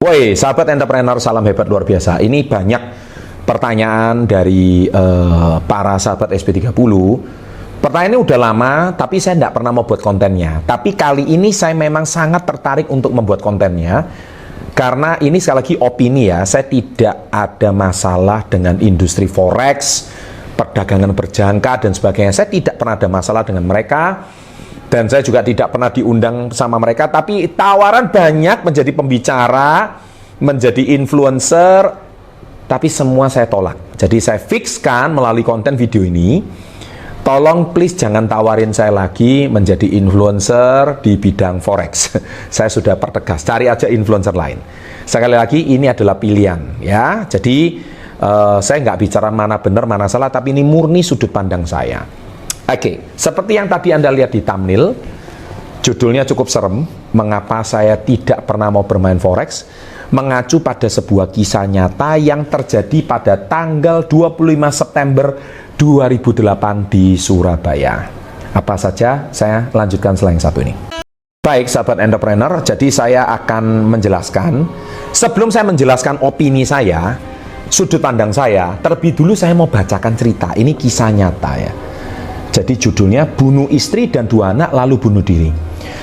Woi, sahabat entrepreneur, salam hebat luar biasa. Ini banyak pertanyaan dari para sahabat SP30. Pertanyaan ini udah lama, tapi saya tidak pernah mau buat kontennya. Tapi kali ini saya memang sangat tertarik untuk membuat kontennya. Karena ini sekali lagi opini ya, saya tidak ada masalah dengan industri forex, perdagangan berjangka dan sebagainya. Saya tidak pernah ada masalah dengan mereka. Dan saya juga tidak pernah diundang sama mereka, tapi tawaran banyak menjadi pembicara, menjadi influencer, tapi semua saya tolak. Jadi saya fixkan melalui konten video ini, tolong please jangan tawarin saya lagi menjadi influencer di bidang forex. Saya sudah pertegas, cari aja influencer lain. Sekali lagi ini adalah pilihan ya. Jadi saya nggak bicara mana benar mana salah, tapi ini murni sudut pandang saya. Oke, seperti yang tadi Anda lihat di thumbnail, judulnya cukup serem, mengapa saya tidak pernah mau bermain forex, mengacu pada sebuah kisah nyata yang terjadi pada tanggal 25 September 2008 di Surabaya. Apa saja, saya lanjutkan setelah yang satu ini. Baik, sahabat entrepreneur, jadi saya akan menjelaskan. Sebelum saya menjelaskan opini saya, sudut pandang saya, terlebih dulu saya mau bacakan cerita. Ini kisah nyata ya. Jadi judulnya bunuh istri dan 2 anak lalu bunuh diri.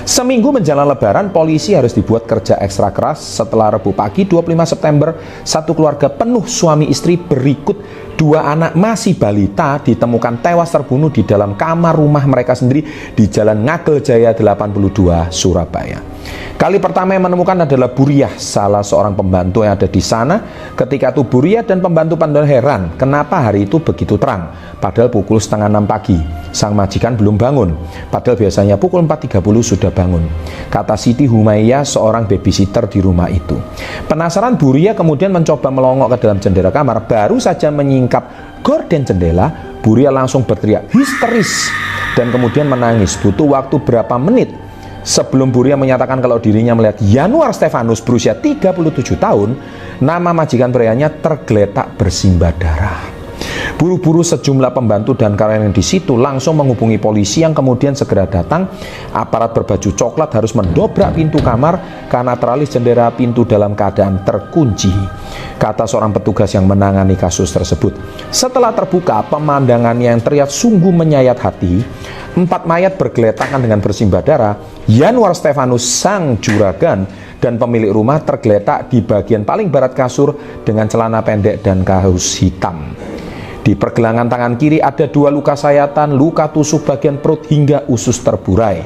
Seminggu menjelang lebaran, polisi harus dibuat kerja ekstra keras. Setelah Rabu pagi 25 September, satu keluarga penuh suami istri berikut 2 anak masih balita ditemukan tewas terbunuh di dalam kamar rumah mereka sendiri di Jalan Ngagel Jaya 82, Surabaya. Kali pertama yang menemukan adalah Buriah, salah seorang pembantu yang ada di sana. Ketika itu Buriah dan pembantu-pembantu heran, kenapa hari itu begitu terang, padahal pukul 5:30 pagi. Sang majikan belum bangun, padahal biasanya pukul 4:30 sudah bangun. Kata Siti Humaiyah, seorang babysitter di rumah itu. Penasaran, Buriah kemudian mencoba melongok ke dalam jendela kamar. Baru saja menyingkap gorden jendela, Buriah langsung berteriak histeris dan kemudian menangis. Butuh waktu berapa menit sebelum Buriah menyatakan kalau dirinya melihat Yanuar Stefanus berusia 37 tahun, nama majikan prianya tergeletak bersimbah darah. Buru-buru sejumlah pembantu dan karyawan yang di situ langsung menghubungi polisi yang kemudian segera datang. Aparat berbaju coklat harus mendobrak pintu kamar karena teralis jendela pintu dalam keadaan terkunci, kata seorang petugas yang menangani kasus tersebut. Setelah terbuka, pemandangannya yang terlihat sungguh menyayat hati. 4 mayat bergeletakan dengan bersimbah darah. Yanuar Stefanus, sang juragan dan pemilik rumah, tergeletak di bagian paling barat kasur dengan celana pendek dan kaos hitam. Di pergelangan tangan kiri ada 2 luka sayatan, luka tusuk bagian perut hingga usus terburai.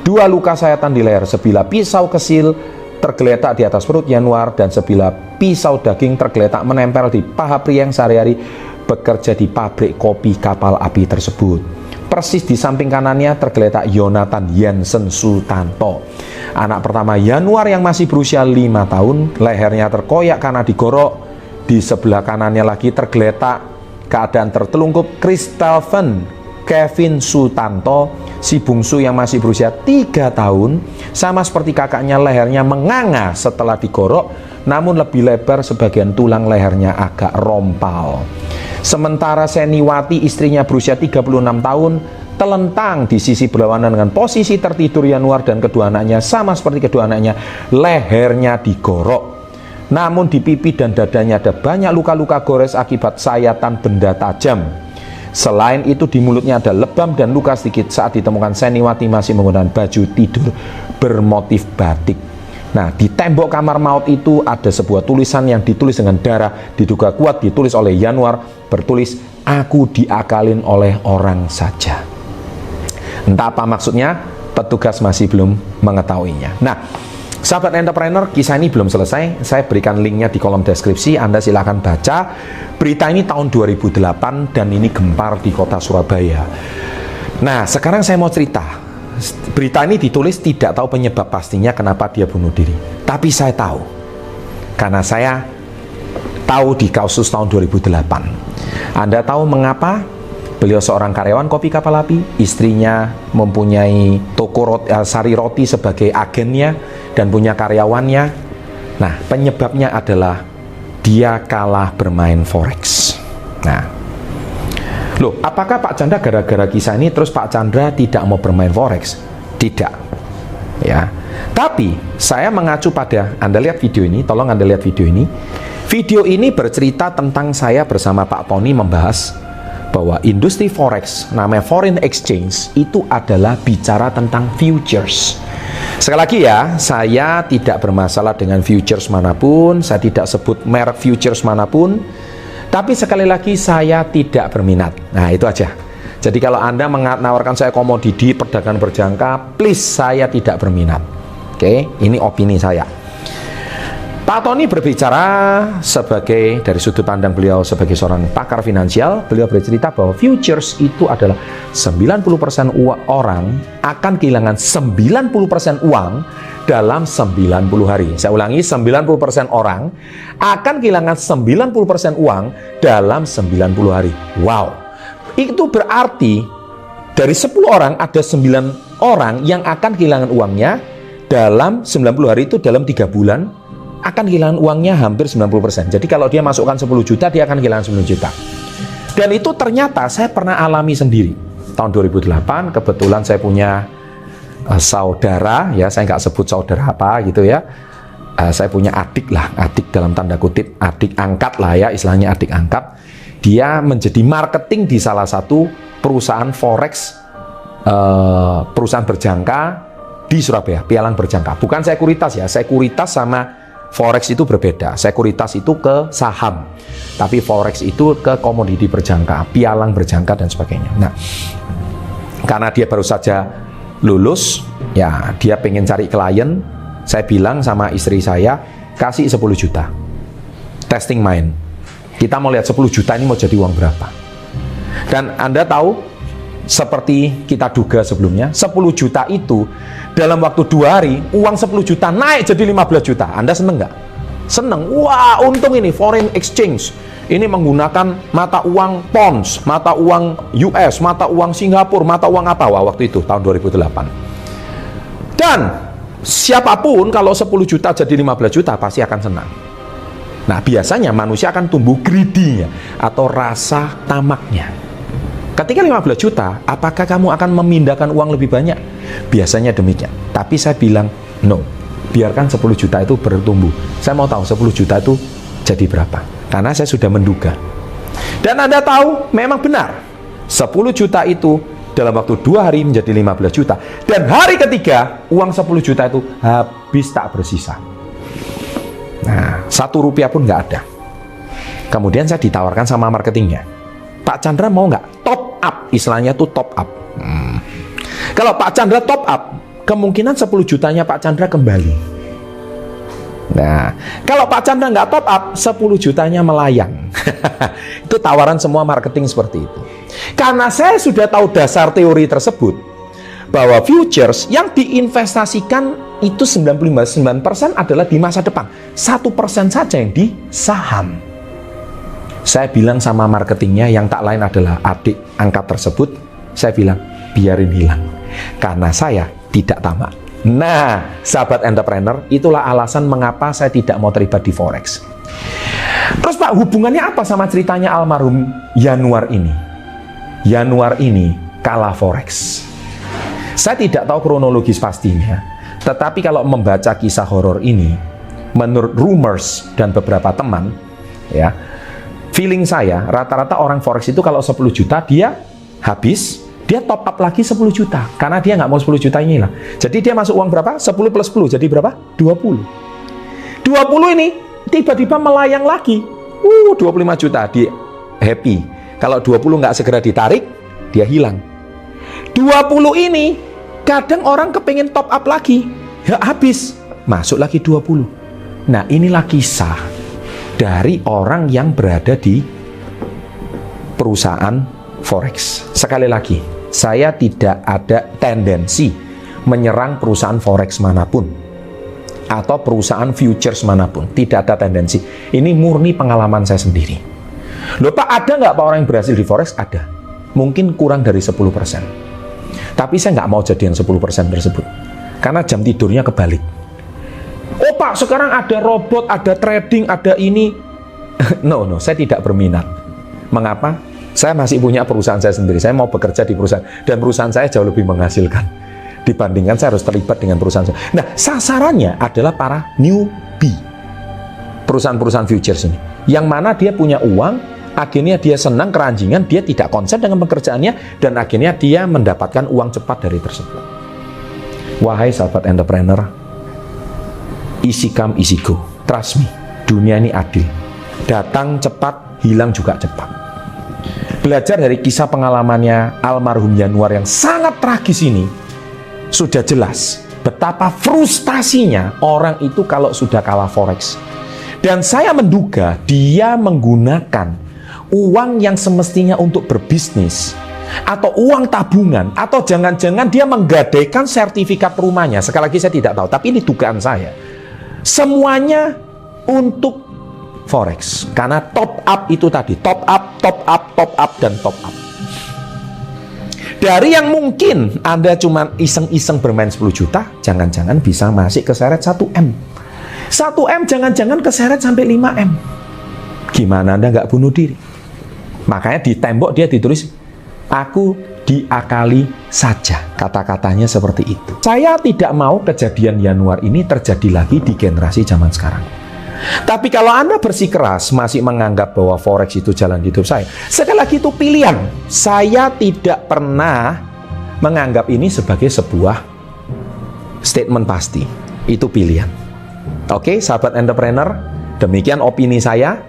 2 luka sayatan di leher, sebilah pisau kecil tergeletak di atas perut Yanuar dan sebilah pisau daging tergeletak menempel di paha pria yang sehari-hari bekerja di pabrik kopi kapal api tersebut. Persis di samping kanannya tergeletak Yonatan Jensen Sutanto, anak pertama Yanuar yang masih berusia 5 tahun. Lehernya terkoyak karena digorok. Di sebelah kanannya lagi tergeletak keadaan tertelungkup Kristalven Kevin Sutanto, si bungsu yang masih berusia 3 tahun. Sama seperti kakaknya, lehernya menganga setelah digorok, namun lebih lebar, sebagian tulang lehernya agak rompal. Sementara Seniwati, istrinya berusia 36 tahun, telentang di sisi berlawanan dengan posisi tertidur Yanuar, dan kedua anaknya sama seperti kedua anaknya, lehernya digorok. Namun di pipi dan dadanya ada banyak luka-luka gores akibat sayatan benda tajam. Selain itu di mulutnya ada lebam dan luka sedikit. Saat ditemukan, Seniwati masih menggunakan baju tidur bermotif batik. Nah, di tembok kamar maut itu ada sebuah tulisan yang ditulis dengan darah, diduga kuat ditulis oleh Yanuar, bertulis, "Aku diakalin oleh orang saja." Entah apa maksudnya, petugas masih belum mengetahuinya. Nah, sahabat entrepreneur, kisah ini belum selesai. Saya berikan linknya di kolom deskripsi, Anda silahkan baca. Berita ini tahun 2008 dan ini gempar di kota Surabaya. Nah, sekarang saya mau cerita. Berita ini ditulis tidak tahu penyebab pastinya kenapa dia bunuh diri. Tapi saya tahu, karena saya tahu di kasus tahun 2008. Anda tahu mengapa? Beliau seorang karyawan kopi kapal api, istrinya mempunyai toko sari roti sebagai agennya dan punya karyawannya. Nah, penyebabnya adalah dia kalah bermain forex. Nah, loh, apakah Pak Chandra gara-gara kisah ini terus Pak Chandra tidak mau bermain forex? Tidak. Ya. Tapi saya mengacu pada, Anda lihat video ini, tolong Anda lihat video ini. Video ini bercerita tentang saya bersama Pak Tony membahas bahwa industri forex, namanya foreign exchange, itu adalah bicara tentang futures. Sekali lagi ya, saya tidak bermasalah dengan futures manapun, saya tidak sebut merek futures manapun, tapi sekali lagi saya tidak berminat. Nah, itu aja. Jadi kalau Anda menawarkan saya komoditi perdagangan berjangka, please, saya tidak berminat. Oke, ini opini saya. Pak Tony berbicara sebagai, dari sudut pandang beliau sebagai seorang pakar finansial, beliau bercerita bahwa futures itu adalah 90% orang akan kehilangan 90% uang dalam 90 hari. Saya ulangi, 90% orang akan kehilangan 90% uang dalam 90 hari. Wow. Itu berarti dari 10 orang ada 9 orang yang akan kehilangan uangnya dalam 90 hari, itu dalam 3 bulan akan kehilangan uangnya hampir 90%. Jadi kalau dia masukkan 10 juta, dia akan kehilangan 10 juta. Dan itu ternyata saya pernah alami sendiri. Tahun 2008, kebetulan saya punya saudara, ya saya nggak sebut saudara apa gitu ya. Saya punya adik lah, adik dalam tanda kutip, adik angkat lah ya, istilahnya adik angkat. Dia menjadi marketing di salah satu perusahaan forex, perusahaan berjangka di Surabaya, pialang berjangka. Bukan sekuritas ya, sekuritas sama forex itu berbeda. Sekuritas itu ke saham, tapi forex itu ke komoditi berjangka, pialang berjangka dan sebagainya. Nah, karena dia baru saja lulus, ya dia pengen cari klien. Saya bilang sama istri saya, kasih 10 juta, testing main. Kita mau lihat 10 juta ini mau jadi uang berapa. Dan Anda tahu, seperti kita duga sebelumnya, 10 juta itu dalam waktu 2 hari, uang 10 juta naik jadi 15 juta. Anda seneng nggak? Seneng. Wah, untung ini foreign exchange. Ini menggunakan mata uang pounds, mata uang US, mata uang Singapura, mata uang apa waktu itu, tahun 2008. Dan siapapun kalau 10 juta jadi 15 juta pasti akan senang. Nah, biasanya manusia akan tumbuh greedy-nya atau rasa tamaknya. Ketika 15 juta, apakah kamu akan memindahkan uang lebih banyak? Biasanya demikian. Tapi saya bilang, no. Biarkan 10 juta itu bertumbuh. Saya mau tahu 10 juta itu jadi berapa. Karena saya sudah menduga. Dan Anda tahu, memang benar. 10 juta itu dalam waktu 2 hari menjadi 15 juta. Dan hari ketiga, uang 10 juta itu habis tak bersisa. Nah, 1 rupiah pun nggak ada. Kemudian saya ditawarkan sama marketingnya. Pak Chandra mau nggak top up? Istilahnya tuh top up. Kalau Pak Chandra top up, kemungkinan 10 jutanya Pak Chandra kembali. Nah, kalau Pak Chandra nggak top up, 10 jutanya melayang. Itu tawaran semua marketing seperti itu. Karena saya sudah tahu dasar teori tersebut, bahwa futures yang diinvestasikan itu 99% adalah di masa depan. 1% saja yang di saham. Saya bilang sama marketingnya yang tak lain adalah adik angkat tersebut, saya bilang, biarin hilang. Karena saya tidak tamak. Nah, sahabat entrepreneur, itulah alasan mengapa saya tidak mau terlibat di forex. Terus Pak, hubungannya apa sama ceritanya almarhum Yanuar ini? Yanuar ini kalah forex. Saya tidak tahu kronologis pastinya, tetapi kalau membaca kisah horor ini, menurut rumors dan beberapa teman, ya, feeling saya, rata-rata orang forex itu kalau 10 juta dia habis, dia top up lagi 10 juta. Karena dia nggak mau 10 juta ini lah. Jadi dia masuk uang berapa? 10 plus 10, jadi berapa? 20. 20 ini tiba-tiba melayang lagi. 25 juta, dia happy. Kalau 20 nggak segera ditarik, dia hilang. 20 ini, kadang orang kepengen top up lagi. Ya habis, masuk lagi 20. Nah, inilah kisah dari orang yang berada di perusahaan forex. Sekali lagi, saya tidak ada tendensi menyerang perusahaan forex manapun atau perusahaan futures manapun. Tidak ada tendensi. Ini murni pengalaman saya sendiri. Loh Pak, ada nggak Pak orang yang berhasil di forex? Ada. Mungkin kurang dari 10%. Tapi saya nggak mau jadi yang 10% tersebut. Karena jam tidurnya kebalik. Oh Pak, sekarang ada robot, ada trading, ada ini. No, saya tidak berminat. Mengapa? Saya masih punya perusahaan saya sendiri. Saya mau bekerja di perusahaan. Dan perusahaan saya jauh lebih menghasilkan. dibandingkan saya harus terlibat dengan perusahaan. Nah, sasarannya adalah para newbie, perusahaan-perusahaan futures ini, yang mana dia punya uang, akhirnya dia senang keranjingan, dia tidak konsen dengan pekerjaannya, dan akhirnya dia mendapatkan uang cepat dari tersebut. Wahai sahabat entrepreneur, easy come, easy go. Trust me, dunia ini adil. Datang cepat, hilang juga cepat. Belajar dari kisah pengalamannya almarhum Yanuar yang sangat tragis ini, sudah jelas betapa frustasinya orang itu kalau sudah kalah forex. Dan saya menduga dia menggunakan uang yang semestinya untuk berbisnis, atau uang tabungan, atau jangan-jangan dia menggadaikan sertifikat rumahnya. Sekali lagi saya tidak tahu, tapi ini dugaan saya. Semuanya untuk forex, karena top up itu tadi, top up, dan top up. Dari yang mungkin Anda cuma iseng-iseng bermain 10 juta, jangan-jangan bisa masuk keseret 1M. 1M jangan-jangan keseret sampai 5M. Gimana Anda nggak bunuh diri? Makanya di tembok dia ditulis, aku diakali saja, kata-katanya seperti itu. Saya tidak mau kejadian Yanuar ini terjadi lagi di generasi zaman sekarang. Tapi kalau Anda bersikeras masih menganggap bahwa forex itu jalan hidup saya, sekali lagi itu pilihan. Saya tidak pernah menganggap ini sebagai sebuah statement pasti. Itu pilihan. Oke, sahabat entrepreneur, demikian opini saya.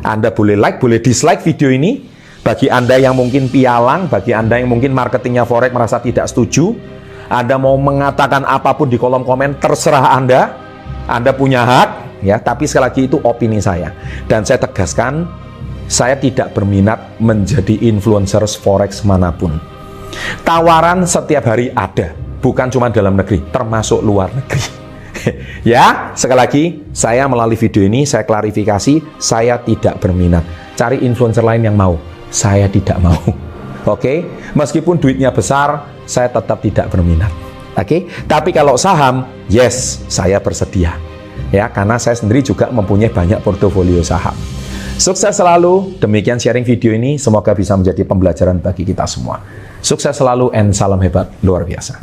Anda boleh like, boleh dislike video ini. Bagi Anda yang mungkin pialang, bagi Anda yang mungkin marketingnya forex merasa tidak setuju, Anda mau mengatakan apapun di kolom komen, terserah Anda. Anda punya hak, ya. Tapi sekali lagi itu opini saya. Dan saya tegaskan, saya tidak berminat menjadi influencer forex manapun. Tawaran setiap hari ada, bukan cuma dalam negeri, termasuk luar negeri. Ya, sekali lagi, saya melalui video ini, saya klarifikasi, saya tidak berminat. Cari influencer lain yang mau. Saya tidak mau. Oke, meskipun duitnya besar, saya tetap tidak berminat. Oke, tapi kalau saham, yes, saya bersedia. Ya, karena saya sendiri juga mempunyai banyak portofolio saham. Sukses selalu. Demikian sharing video ini, semoga bisa menjadi pembelajaran bagi kita semua. Sukses selalu and salam hebat luar biasa.